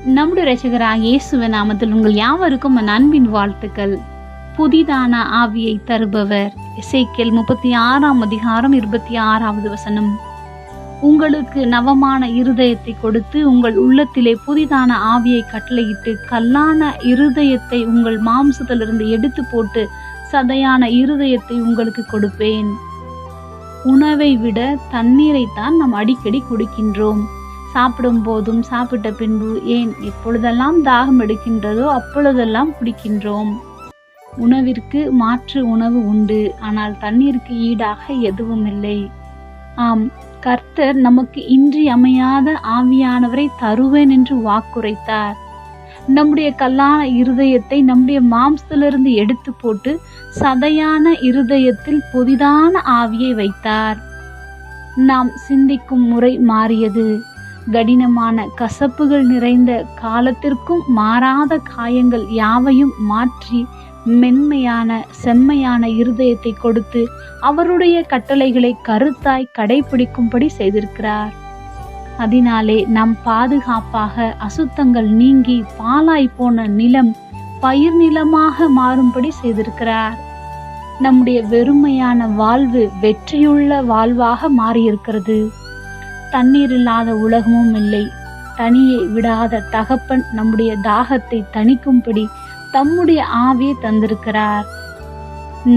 நம்முடைய இரட்சகராகிய இயேசுவின் நாமத்தில் உங்கள் யாவருக்கும் என் அன்பின் வாழ்த்துக்கள். புதிதான ஆவியை தருபவர். எசேக்கியேல் 36:26 உங்களுக்கு நவமான இருதயத்தை கொடுத்து உங்கள் உள்ளத்திலே புதிதான ஆவியை கட்டளையிட்டு கல்லான இருதயத்தை உங்கள் மாம்சத்திலிருந்து எடுத்து போட்டு சதையான இருதயத்தை உங்களுக்கு கொடுப்பேன். உணவை விட தண்ணீரைத்தான் நாம் அடிக்கடி குடிக்கின்றோம். சாப்பிடும் போதும் சாப்பிட்ட பின்பு ஏன் எப்பொழுதெல்லாம் தாகம் எடுக்கின்றதோ அப்பொழுதெல்லாம் குடிக்கின்றோம். உணவிற்கு மாற்று உணவு உண்டு, ஆனால் தண்ணீருக்கு ஈடாக எதுவும் இல்லை. ஆம், கர்த்தர் நமக்கு இன்றியமையாத ஆவியானவரை தருவேன் என்று வாக்குரைத்தார். நம்முடைய கல்லான இருதயத்தை நம்முடைய மாம்சத்திலிருந்து எடுத்து போட்டு சதையான இருதயத்தில் புதிதான ஆவியை வைத்தார். நாம் சிந்திக்கும் முறை மாறியது. கடினமான கசப்புகள் நிறைந்த காலத்திற்கும் மாறாத காயங்கள் யாவையும் மாற்றி மென்மையான செம்மையான இருதயத்தை கொடுத்து அவருடைய கட்டளைகளை கருத்தாய் கடைபிடிக்கும்படி செய்திருக்கிறார். அதனாலே நாம் பாதுகாப்பாக அசுத்தங்கள் நீங்கி பாலாய் போன நிலம் பயிர் நிலமாக மாறும்படி செய்திருக்கிறார். நம்முடைய வெறுமையான வாழ்வு வெற்றியுள்ள வாழ்வாக மாறியிருக்கிறது. தண்ணீர் இல்லாத உலகமும் இல்லை. தனியே விடாத தகப்பன் நம்முடைய தாகத்தை தணிக்கும்படி தம்முடைய ஆவியை தந்திருக்கிறார்.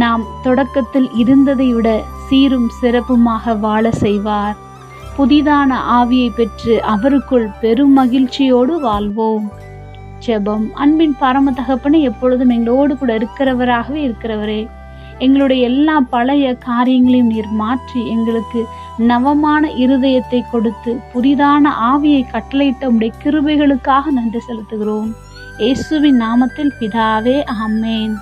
நாம் தொடக்கத்தில் இருந்ததை விட சீரும் சிறப்புமாக வாழ செய்வார். புதிதான ஆவியை பெற்று அவருக்குள் பெரும் மகிழ்ச்சியோடு வாழ்வோம். ஜெபம். அன்பின் பரம தகப்பனே, எப்பொழுதும் எங்களோடு கூட இருக்கிறவராகவே இருக்கிறவரே, எங்களுடைய எல்லா பழைய காரியங்களையும் நீர் மாற்றி எங்களுக்கு நவமான இருதயத்தை கொடுத்து புதிதான ஆவியை கட்டளையிட்ட உம்முடைய கிருபைகளுக்காக நன்றி செலுத்துகிறோம். இயேசுவின் நாமத்தில் பிதாவே, ஆமென்.